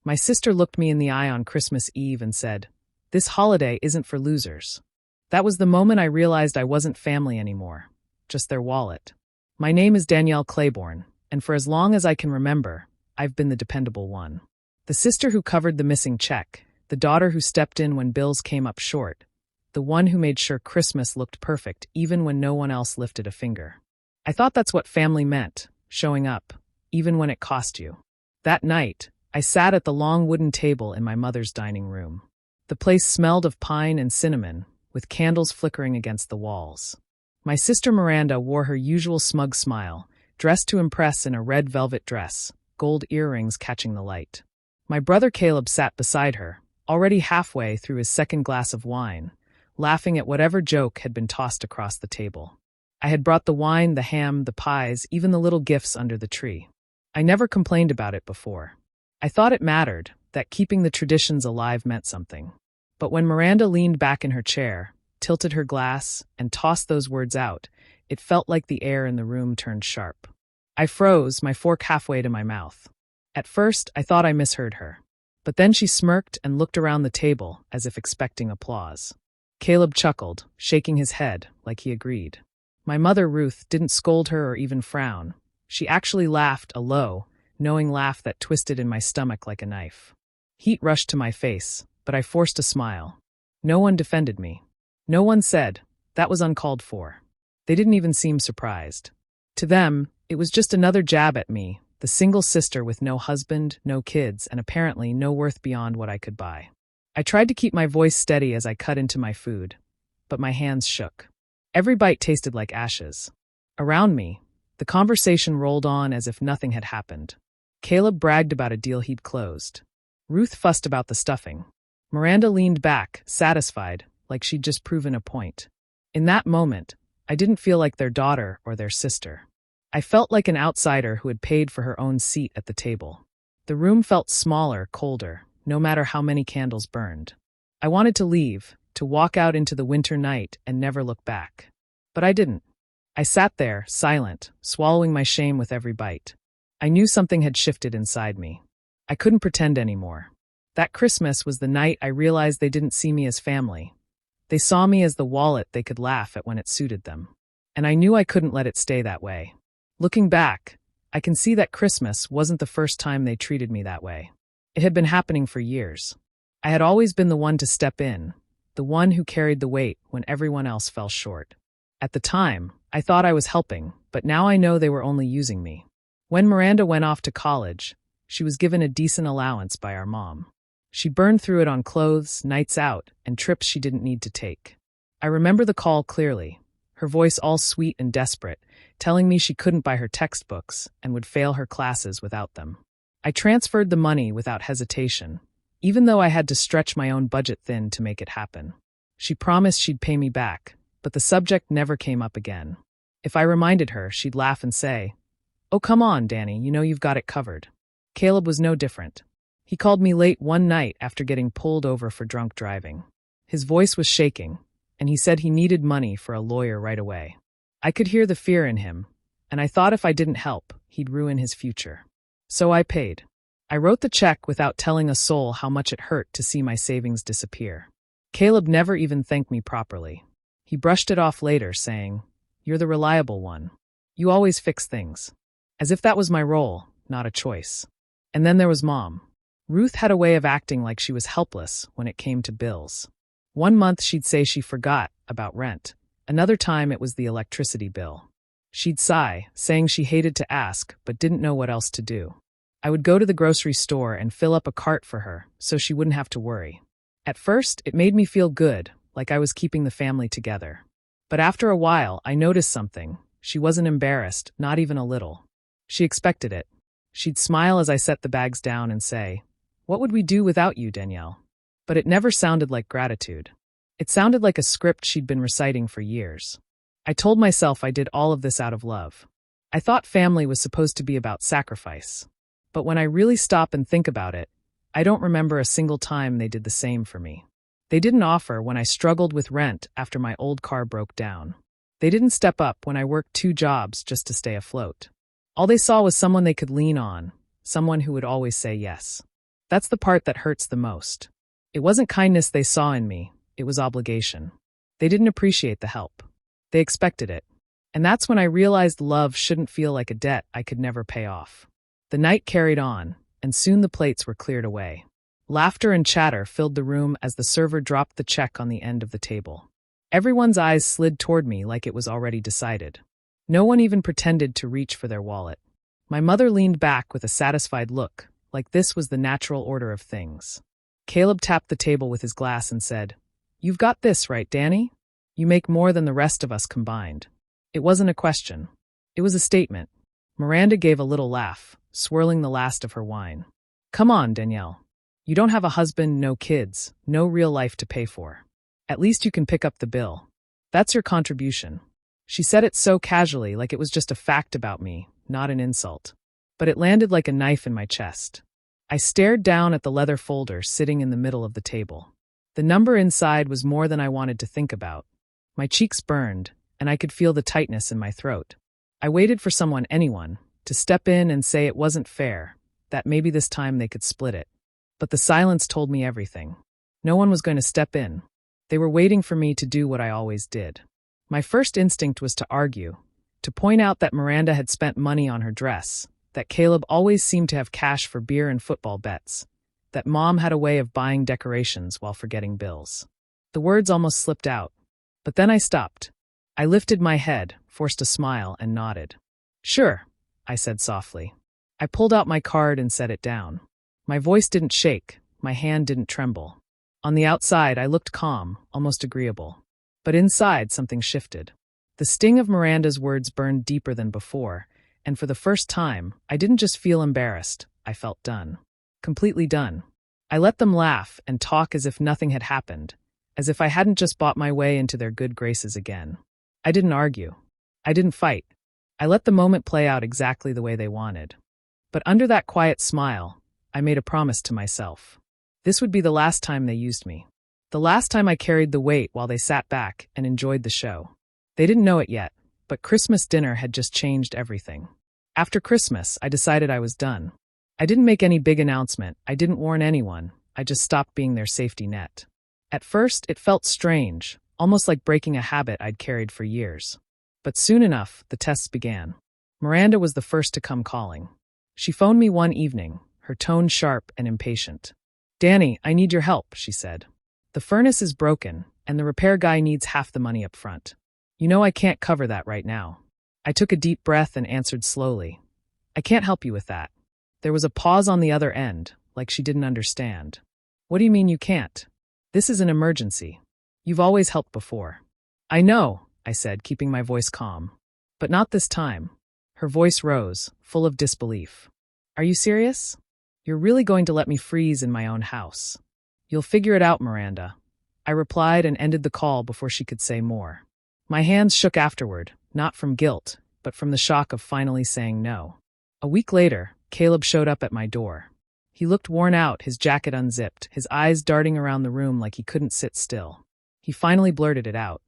My sister looked me in the eye on Christmas Eve and said, "This holiday isn't for losers." That was the moment I realized I wasn't family anymore, just their wallet. My name is Danielle Claiborne, and for as long as I can remember, I've been the dependable one. The sister who covered the missing check, the daughter who stepped in when bills came up short, the one who made sure Christmas looked perfect even when no one else lifted a finger. I thought that's what family meant, showing up, even when it cost you. That night, I sat at the long wooden table in my mother's dining room. The place smelled of pine and cinnamon, with candles flickering against the walls. My sister Miranda wore her usual smug smile, dressed to impress in a red velvet dress, gold earrings catching the light. My brother Caleb sat beside her, already halfway through his second glass of wine, laughing at whatever joke had been tossed across the table. I had brought the wine, the ham, the pies, even the little gifts under the tree. I never complained about it before. I thought it mattered, that keeping the traditions alive meant something. But when Miranda leaned back in her chair, tilted her glass, and tossed those words out, it felt like the air in the room turned sharp. I froze, my fork halfway to my mouth. At first, I thought I misheard her. But then she smirked and looked around the table as if expecting applause. Caleb chuckled, shaking his head like he agreed. My mother, Ruth, didn't scold her or even frown. She actually laughed, a low, knowing laugh that twisted in my stomach like a knife. Heat rushed to my face, but I forced a smile. No one defended me. No one said, "That was uncalled for." They didn't even seem surprised. To them, it was just another jab at me, the single sister with no husband, no kids, and apparently no worth beyond what I could buy. I tried to keep my voice steady as I cut into my food, but my hands shook. Every bite tasted like ashes. Around me, the conversation rolled on as if nothing had happened. Caleb bragged about a deal he'd closed. Ruth fussed about the stuffing. Miranda leaned back, satisfied, like she'd just proven a point. In that moment, I didn't feel like their daughter or their sister. I felt like an outsider who had paid for her own seat at the table. The room felt smaller, colder, no matter how many candles burned. I wanted to leave, to walk out into the winter night and never look back. But I didn't. I sat there, silent, swallowing my shame with every bite. I knew something had shifted inside me. I couldn't pretend anymore. That Christmas was the night I realized they didn't see me as family. They saw me as the wallet they could laugh at when it suited them. And I knew I couldn't let it stay that way. Looking back, I can see that Christmas wasn't the first time they treated me that way. It had been happening for years. I had always been the one to step in, the one who carried the weight when everyone else fell short. At the time, I thought I was helping, but now I know they were only using me. When Miranda went off to college, she was given a decent allowance by our mom. She burned through it on clothes, nights out, and trips she didn't need to take. I remember the call clearly, her voice all sweet and desperate, telling me she couldn't buy her textbooks and would fail her classes without them. I transferred the money without hesitation, even though I had to stretch my own budget thin to make it happen. She promised she'd pay me back, but the subject never came up again. If I reminded her, she'd laugh and say, "Oh, come on, Danny, you know you've got it covered." Caleb was no different. He called me late one night after getting pulled over for drunk driving. His voice was shaking, and he said he needed money for a lawyer right away. I could hear the fear in him, and I thought if I didn't help, he'd ruin his future. So I paid. I wrote the check without telling a soul how much it hurt to see my savings disappear. Caleb never even thanked me properly. He brushed it off later, saying, "You're the reliable one. You always fix things." As if that was my role, not a choice. And then there was Mom. Ruth had a way of acting like she was helpless when it came to bills. One month she'd say she forgot about rent. Another time it was the electricity bill. She'd sigh, saying she hated to ask but didn't know what else to do. I would go to the grocery store and fill up a cart for her so she wouldn't have to worry. At first, it made me feel good, like I was keeping the family together. But after a while, I noticed something. She wasn't embarrassed, not even a little. She expected it. She'd smile as I set the bags down and say, "What would we do without you, Danielle?" But it never sounded like gratitude. It sounded like a script she'd been reciting for years. I told myself I did all of this out of love. I thought family was supposed to be about sacrifice. But when I really stop and think about it, I don't remember a single time they did the same for me. They didn't offer when I struggled with rent after my old car broke down. They didn't step up when I worked 2 jobs just to stay afloat. All they saw was someone they could lean on, someone who would always say yes. That's the part that hurts the most. It wasn't kindness they saw in me, it was obligation. They didn't appreciate the help. They expected it. And that's when I realized love shouldn't feel like a debt I could never pay off. The night carried on, and soon the plates were cleared away. Laughter and chatter filled the room as the server dropped the check on the end of the table. Everyone's eyes slid toward me like it was already decided. No one even pretended to reach for their wallet. My mother leaned back with a satisfied look, like this was the natural order of things. Caleb tapped the table with his glass and said, "You've got this, right, Danny? You make more than the rest of us combined." It wasn't a question. It was a statement. Miranda gave a little laugh, swirling the last of her wine. "Come on, Danielle. You don't have a husband, no kids, no real life to pay for. At least you can pick up the bill. That's your contribution." She said it so casually, like it was just a fact about me, not an insult. But it landed like a knife in my chest. I stared down at the leather folder sitting in the middle of the table. The number inside was more than I wanted to think about. My cheeks burned, and I could feel the tightness in my throat. I waited for anyone, to step in and say it wasn't fair, that maybe this time they could split it. But the silence told me everything. No one was going to step in. They were waiting for me to do what I always did. My first instinct was to argue, to point out that Miranda had spent money on her dress, that Caleb always seemed to have cash for beer and football bets, that Mom had a way of buying decorations while forgetting bills. The words almost slipped out, but then I stopped. I lifted my head, forced a smile, and nodded. "Sure," I said softly. I pulled out my card and set it down. My voice didn't shake, my hand didn't tremble. On the outside, I looked calm, almost agreeable. But inside, something shifted. The sting of Miranda's words burned deeper than before, and for the first time, I didn't just feel embarrassed, I felt done. Completely done. I let them laugh and talk as if nothing had happened, as if I hadn't just bought my way into their good graces again. I didn't argue. I didn't fight. I let the moment play out exactly the way they wanted. But under that quiet smile, I made a promise to myself. This would be the last time they used me. The last time I carried the weight while they sat back and enjoyed the show. They didn't know it yet, but Christmas dinner had just changed everything. After Christmas, I decided I was done. I didn't make any big announcement, I didn't warn anyone, I just stopped being their safety net. At first, it felt strange, almost like breaking a habit I'd carried for years. But soon enough, the tests began. Miranda was the first to come calling. She phoned me one evening, her tone sharp and impatient. "Danny, I need your help," she said. "The furnace is broken, and the repair guy needs half the money up front. You know I can't cover that right now." I took a deep breath and answered slowly. "I can't help you with that." There was a pause on the other end, like she didn't understand. "What do you mean you can't? This is an emergency. You've always helped before." "I know," I said, keeping my voice calm. "But not this time." Her voice rose, full of disbelief. "Are you serious? You're really going to let me freeze in my own house?" "You'll figure it out, Miranda," I replied and ended the call before she could say more. My hands shook afterward, not from guilt, but from the shock of finally saying no. A week later, Caleb showed up at my door. He looked worn out, his jacket unzipped, his eyes darting around the room like he couldn't sit still. He finally blurted it out.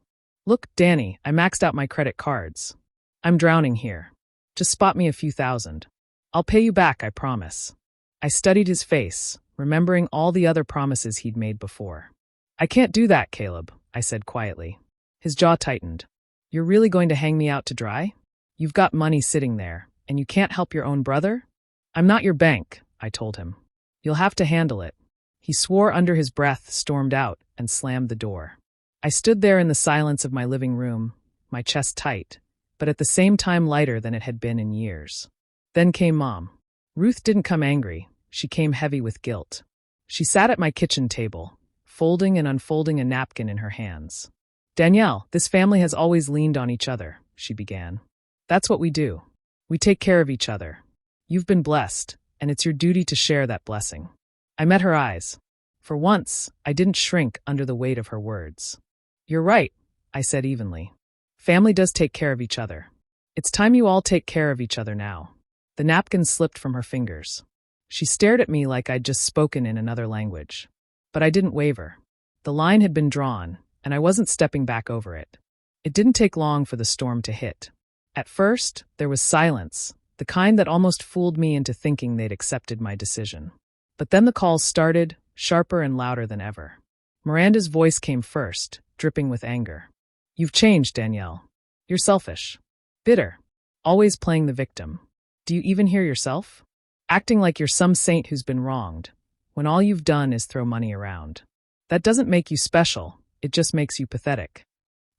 "Look, Danny, I maxed out my credit cards. I'm drowning here. Just spot me a few thousand. I'll pay you back, I promise." I studied his face, remembering all the other promises he'd made before. "I can't do that, Caleb," I said quietly. His jaw tightened. "You're really going to hang me out to dry? You've got money sitting there, and you can't help your own brother?" "I'm not your bank," I told him. "You'll have to handle it." He swore under his breath, stormed out, and slammed the door. I stood there in the silence of my living room, my chest tight, but at the same time lighter than it had been in years. Then came Mom. Ruth didn't come angry, she came heavy with guilt. She sat at my kitchen table, folding and unfolding a napkin in her hands. "Danielle, this family has always leaned on each other," she began. "That's what we do. We take care of each other. You've been blessed, and it's your duty to share that blessing." I met her eyes. For once, I didn't shrink under the weight of her words. "You're right," I said evenly. "Family does take care of each other. It's time you all take care of each other now." The napkin slipped from her fingers. She stared at me like I'd just spoken in another language. But I didn't waver. The line had been drawn, and I wasn't stepping back over it. It didn't take long for the storm to hit. At first, there was silence, the kind that almost fooled me into thinking they'd accepted my decision. But then the calls started, sharper and louder than ever. Miranda's voice came first, dripping with anger. You've changed, Danielle. You're selfish. Bitter. Always playing the victim. Do you even hear yourself? Acting like you're some saint who's been wronged, when all you've done is throw money around. That doesn't make you special, it just makes you pathetic.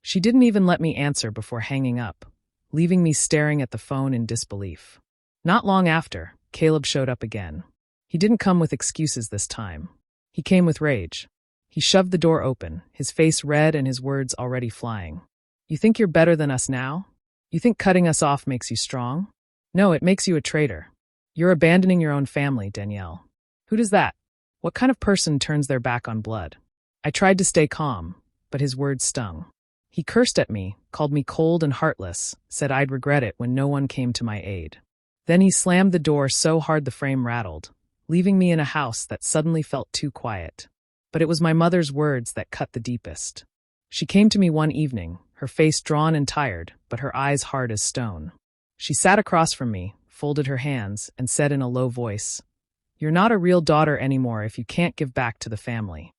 She didn't even let me answer before hanging up, leaving me staring at the phone in disbelief. Not long after, Caleb showed up again. He didn't come with excuses this time. He came with rage. He shoved the door open, his face red and his words already flying. You think you're better than us now? You think cutting us off makes you strong? No, it makes you a traitor. You're abandoning your own family, Danielle. Who does that? What kind of person turns their back on blood? I tried to stay calm, but his words stung. He cursed at me, called me cold and heartless, said I'd regret it when no one came to my aid. Then he slammed the door so hard the frame rattled, leaving me in a house that suddenly felt too quiet. But it was my mother's words that cut the deepest. She came to me one evening, her face drawn and tired, but her eyes hard as stone. She sat across from me, folded her hands, and said in a low voice, "You're not a real daughter anymore if you can't give back to the family."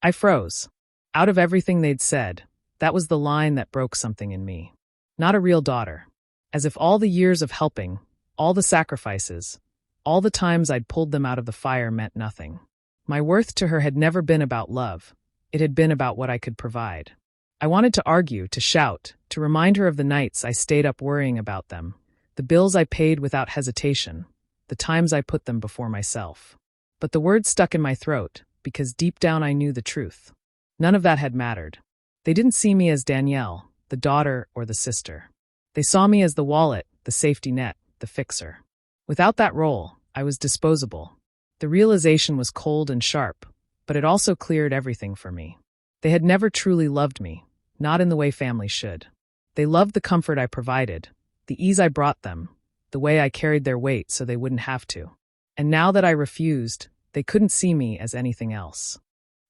I froze. Out of everything they'd said, that was the line that broke something in me. Not a real daughter. As if all the years of helping, all the sacrifices, all the times I'd pulled them out of the fire meant nothing. My worth to her had never been about love. It had been about what I could provide. I wanted to argue, to shout, to remind her of the nights I stayed up worrying about them, the bills I paid without hesitation, the times I put them before myself. But the words stuck in my throat, because deep down I knew the truth. None of that had mattered. They didn't see me as Danielle, the daughter or the sister. They saw me as the wallet, the safety net, the fixer. Without that role, I was disposable. The realization was cold and sharp, but it also cleared everything for me. They had never truly loved me, not in the way family should. They loved the comfort I provided, the ease I brought them, the way I carried their weight so they wouldn't have to. And now that I refused, they couldn't see me as anything else.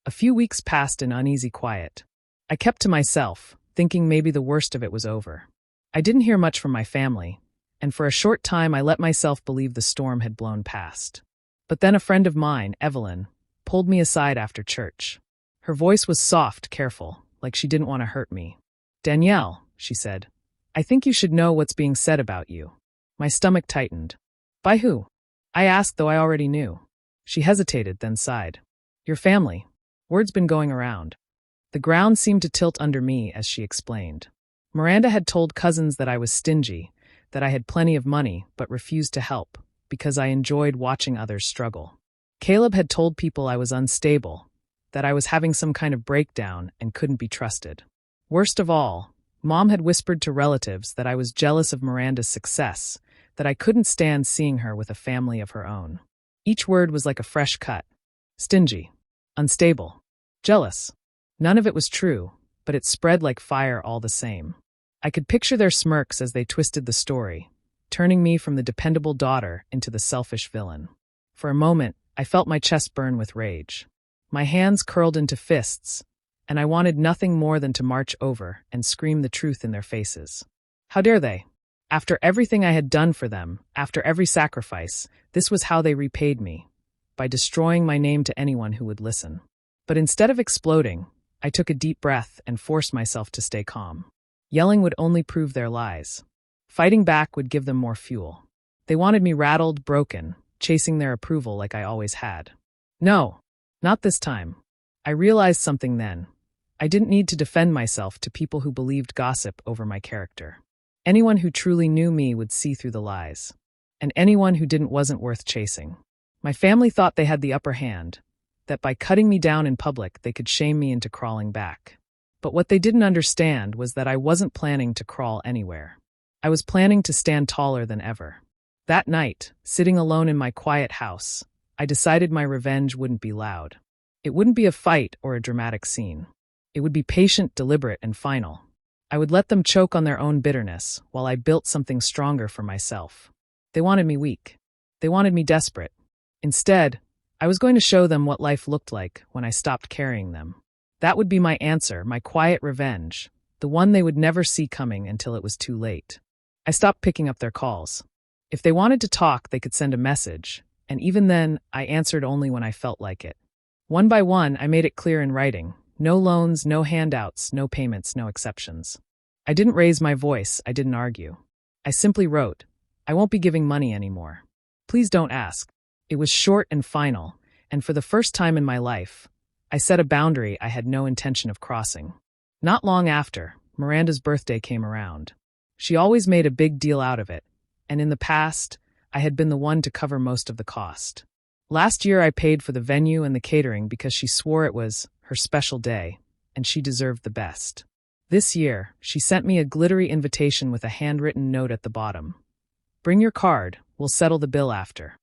A few weeks passed in uneasy quiet. I kept to myself, thinking maybe the worst of it was over. I didn't hear much from my family, and for a short time I let myself believe the storm had blown past. But then a friend of mine, Evelyn, pulled me aside after church. Her voice was soft, careful, like she didn't want to hurt me. "Danielle," she said, "I think you should know what's being said about you." My stomach tightened. "By who?" I asked, though I already knew. She hesitated, then sighed. "Your family. Word's been going around." The ground seemed to tilt under me as she explained. Miranda had told cousins that I was stingy, that I had plenty of money but refused to help, because I enjoyed watching others struggle. Caleb had told people I was unstable, that I was having some kind of breakdown and couldn't be trusted. Worst of all, Mom had whispered to relatives that I was jealous of Miranda's success, that I couldn't stand seeing her with a family of her own. Each word was like a fresh cut. Stingy. Unstable. Jealous. None of it was true, but it spread like fire all the same. I could picture their smirks as they twisted the story, turning me from the dependable daughter into the selfish villain. For a moment, I felt my chest burn with rage. My hands curled into fists, and I wanted nothing more than to march over and scream the truth in their faces. How dare they? After everything I had done for them, after every sacrifice, this was how they repaid me, by destroying my name to anyone who would listen. But instead of exploding, I took a deep breath and forced myself to stay calm. Yelling would only prove their lies. Fighting back would give them more fuel. They wanted me rattled, broken, chasing their approval like I always had. No, not this time. I realized something then. I didn't need to defend myself to people who believed gossip over my character. Anyone who truly knew me would see through the lies. And anyone who didn't wasn't worth chasing. My family thought they had the upper hand, that by cutting me down in public they could shame me into crawling back. But what they didn't understand was that I wasn't planning to crawl anywhere. I was planning to stand taller than ever. That night, sitting alone in my quiet house, I decided my revenge wouldn't be loud. It wouldn't be a fight or a dramatic scene. It would be patient, deliberate, and final. I would let them choke on their own bitterness while I built something stronger for myself. They wanted me weak. They wanted me desperate. Instead, I was going to show them what life looked like when I stopped carrying them. That would be my answer, my quiet revenge, the one they would never see coming until it was too late. I stopped picking up their calls. If they wanted to talk, they could send a message, and even then, I answered only when I felt like it. One by one, I made it clear in writing. No loans, no handouts, no payments, no exceptions. I didn't raise my voice, I didn't argue. I simply wrote, I won't be giving money anymore. Please don't ask. It was short and final, and for the first time in my life, I set a boundary I had no intention of crossing. Not long after, Miranda's birthday came around. She always made a big deal out of it, and in the past, I had been the one to cover most of the cost. Last year I paid for the venue and the catering because she swore it was her special day, and she deserved the best. This year, she sent me a glittery invitation with a handwritten note at the bottom. Bring your card, we'll settle the bill after.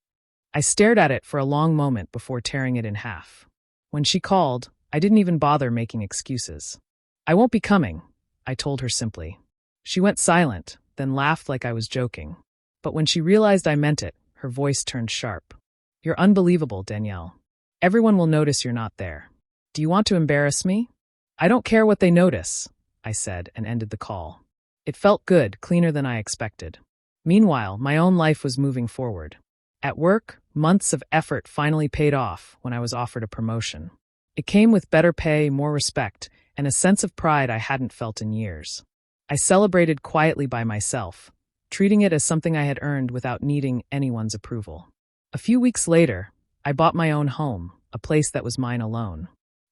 I stared at it for a long moment before tearing it in half. When she called, I didn't even bother making excuses. I won't be coming, I told her simply. She went silent, then laughed like I was joking. But when she realized I meant it, her voice turned sharp. You're unbelievable, Danielle. Everyone will notice you're not there. Do you want to embarrass me? I don't care what they notice, I said and ended the call. It felt good, cleaner than I expected. Meanwhile, my own life was moving forward. At work, months of effort finally paid off when I was offered a promotion. It came with better pay, more respect, and a sense of pride I hadn't felt in years. I celebrated quietly by myself, treating it as something I had earned without needing anyone's approval. A few weeks later, I bought my own home, a place that was mine alone.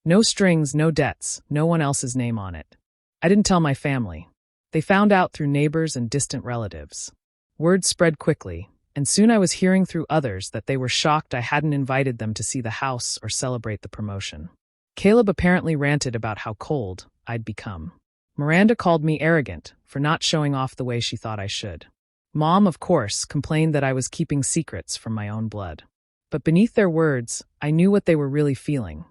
No strings, no debts, no one else's name on it. I didn't tell my family. They found out through neighbors and distant relatives. Word spread quickly, and soon I was hearing through others that they were shocked I hadn't invited them to see the house or celebrate the promotion. Caleb apparently ranted about how cold I'd become. Miranda called me arrogant for not showing off the way she thought I should. Mom, of course, complained that I was keeping secrets from my own blood. But beneath their words, I knew what they were really feeling.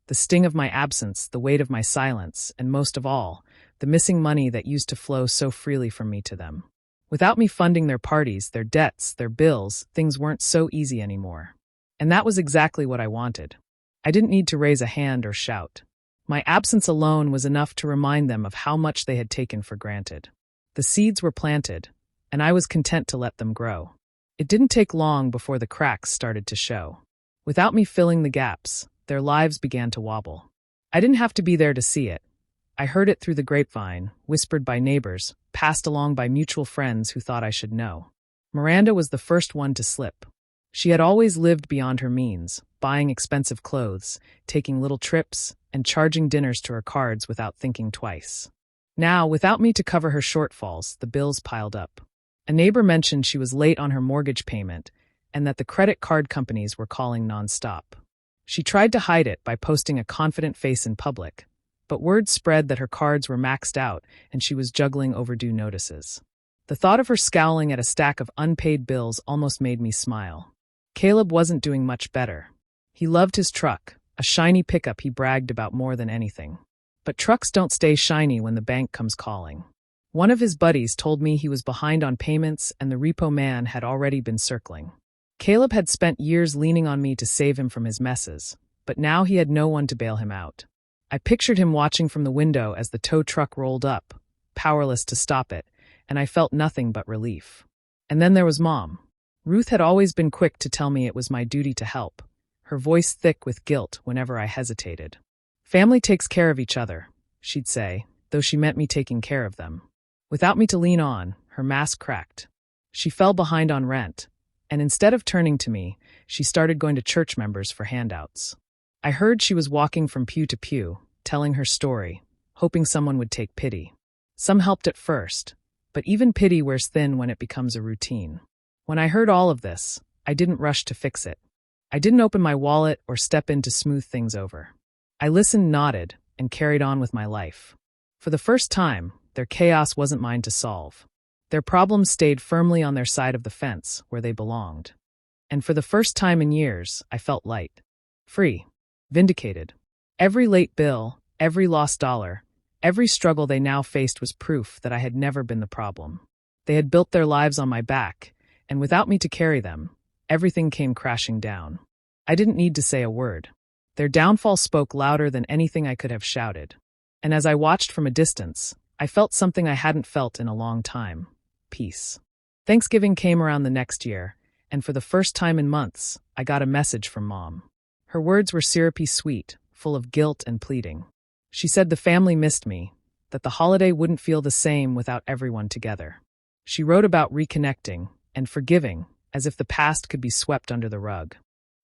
The sting of my absence, the weight of my silence, and most of all, the missing money that used to flow so freely from me to them. Without me funding their parties, their debts, their bills, things weren't so easy anymore. And that was exactly what I wanted. I didn't need to raise a hand or shout. My absence alone was enough to remind them of how much they had taken for granted. The seeds were planted, and I was content to let them grow. It didn't take long before the cracks started to show. Without me filling the gaps, their lives began to wobble. I didn't have to be there to see it. I heard it through the grapevine, whispered by neighbors, passed along by mutual friends who thought I should know. Miranda was the first one to slip. She had always lived beyond her means, buying expensive clothes, taking little trips, and charging dinners to her cards without thinking twice. Now, without me to cover her shortfalls, the bills piled up. A neighbor mentioned she was late on her mortgage payment and that the credit card companies were calling nonstop. She tried to hide it by posting a confident face in public, but word spread that her cards were maxed out and she was juggling overdue notices. The thought of her scowling at a stack of unpaid bills almost made me smile. Caleb wasn't doing much better. He loved his truck, a shiny pickup he bragged about more than anything. But trucks don't stay shiny when the bank comes calling. One of his buddies told me he was behind on payments and the repo man had already been circling. Caleb had spent years leaning on me to save him from his messes, but now he had no one to bail him out. I pictured him watching from the window as the tow truck rolled up, powerless to stop it, and I felt nothing but relief. And then there was Mom. Ruth had always been quick to tell me it was my duty to help, her voice thick with guilt whenever I hesitated. Family takes care of each other, she'd say, though she meant me taking care of them. Without me to lean on, her mask cracked. She fell behind on rent, and instead of turning to me, she started going to church members for handouts. I heard she was walking from pew to pew, telling her story, hoping someone would take pity. Some helped at first, but even pity wears thin when it becomes a routine. When I heard all of this, I didn't rush to fix it. I didn't open my wallet or step in to smooth things over. I listened, nodded, and carried on with my life. For the first time, their chaos wasn't mine to solve. Their problems stayed firmly on their side of the fence, where they belonged. And for the first time in years, I felt light. Free. Vindicated. Every late bill, every lost dollar, every struggle they now faced was proof that I had never been the problem. They had built their lives on my back, and without me to carry them, everything came crashing down. I didn't need to say a word. Their downfall spoke louder than anything I could have shouted. And as I watched from a distance, I felt something I hadn't felt in a long time. Peace. Thanksgiving came around the next year, and for the first time in months, I got a message from Mom. Her words were syrupy sweet, full of guilt and pleading. She said the family missed me, that the holiday wouldn't feel the same without everyone together. She wrote about reconnecting and forgiving, as if the past could be swept under the rug.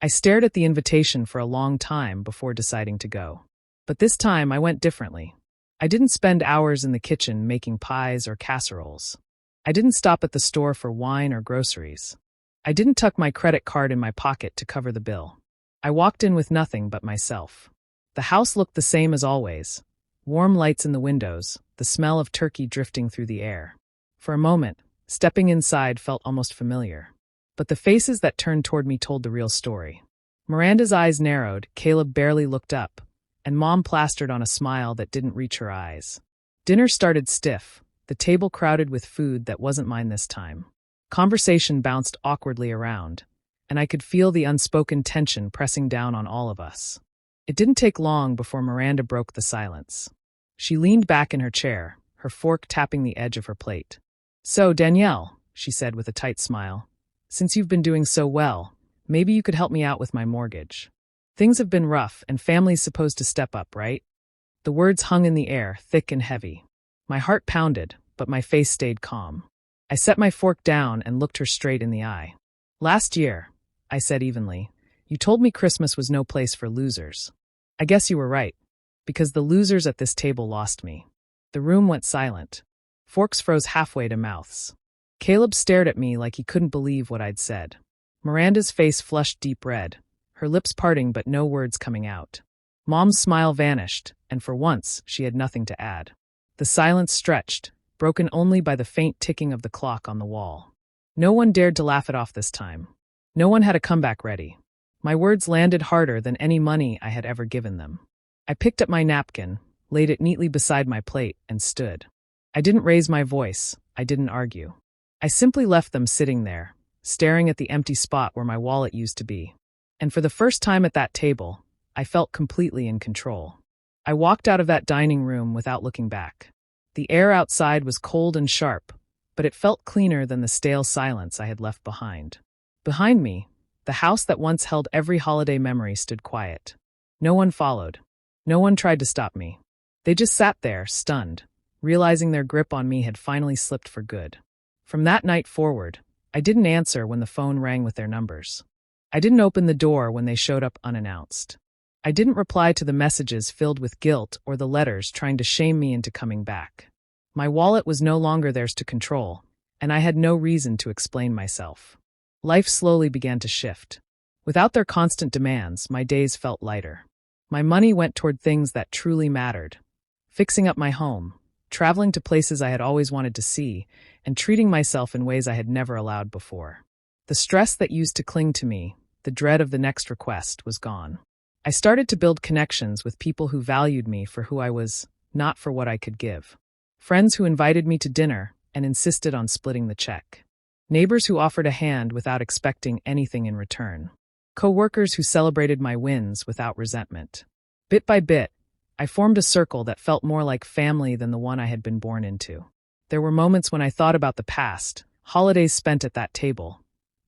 I stared at the invitation for a long time before deciding to go. But this time I went differently. I didn't spend hours in the kitchen making pies or casseroles. I didn't stop at the store for wine or groceries. I didn't tuck my credit card in my pocket to cover the bill. I walked in with nothing but myself. The house looked the same as always. Warm lights in the windows, the smell of turkey drifting through the air. For a moment, stepping inside felt almost familiar. But the faces that turned toward me told the real story. Miranda's eyes narrowed, Caleb barely looked up, and Mom plastered on a smile that didn't reach her eyes. Dinner started stiff, the table crowded with food that wasn't mine this time. Conversation bounced awkwardly around, and I could feel the unspoken tension pressing down on all of us. It didn't take long before Miranda broke the silence. She leaned back in her chair, her fork tapping the edge of her plate. "So, Danielle," she said with a tight smile, "since you've been doing so well, maybe you could help me out with my mortgage. Things have been rough, and family's supposed to step up, right?" The words hung in the air, thick and heavy. My heart pounded, but my face stayed calm. I set my fork down and looked her straight in the eye. "Last year," I said evenly, "you told me Christmas was no place for losers. I guess you were right, because the losers at this table lost me." The room went silent. Forks froze halfway to mouths. Caleb stared at me like he couldn't believe what I'd said. Miranda's face flushed deep red, her lips parting but no words coming out. Mom's smile vanished, and for once she had nothing to add. The silence stretched, broken only by the faint ticking of the clock on the wall. No one dared to laugh it off this time. No one had a comeback ready. My words landed harder than any money I had ever given them. I picked up my napkin, laid it neatly beside my plate, and stood. I didn't raise my voice, I didn't argue. I simply left them sitting there, staring at the empty spot where my wallet used to be. And for the first time at that table, I felt completely in control. I walked out of that dining room without looking back. The air outside was cold and sharp, but it felt cleaner than the stale silence I had left behind. Behind me, the house that once held every holiday memory stood quiet. No one followed. No one tried to stop me. They just sat there, stunned, realizing their grip on me had finally slipped for good. From that night forward, I didn't answer when the phone rang with their numbers. I didn't open the door when they showed up unannounced. I didn't reply to the messages filled with guilt or the letters trying to shame me into coming back. My wallet was no longer theirs to control, and I had no reason to explain myself. Life slowly began to shift. Without their constant demands, my days felt lighter. My money went toward things that truly mattered. Fixing up my home, traveling to places I had always wanted to see, and treating myself in ways I had never allowed before. The stress that used to cling to me, the dread of the next request, was gone. I started to build connections with people who valued me for who I was, not for what I could give. Friends who invited me to dinner and insisted on splitting the check. Neighbors who offered a hand without expecting anything in return. Co-workers who celebrated my wins without resentment. Bit by bit, I formed a circle that felt more like family than the one I had been born into. There were moments when I thought about the past, holidays spent at that table,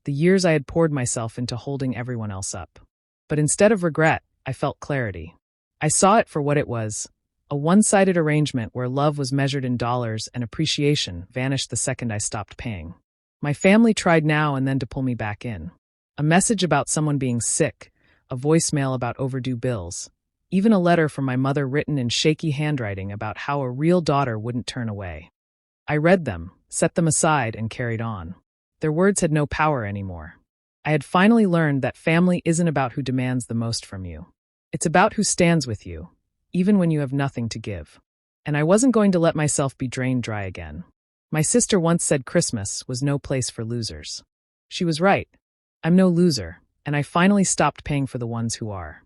the years I had poured myself into holding everyone else up. But instead of regret, I felt clarity. I saw it for what it was, a one-sided arrangement where love was measured in dollars and appreciation vanished the second I stopped paying. My family tried now and then to pull me back in. A message about someone being sick, a voicemail about overdue bills, even a letter from my mother written in shaky handwriting about how a real daughter wouldn't turn away. I read them, set them aside, and carried on. Their words had no power anymore. I had finally learned that family isn't about who demands the most from you. It's about who stands with you, even when you have nothing to give. And I wasn't going to let myself be drained dry again. My sister once said Christmas was no place for losers. She was right. I'm no loser, and I finally stopped paying for the ones who are.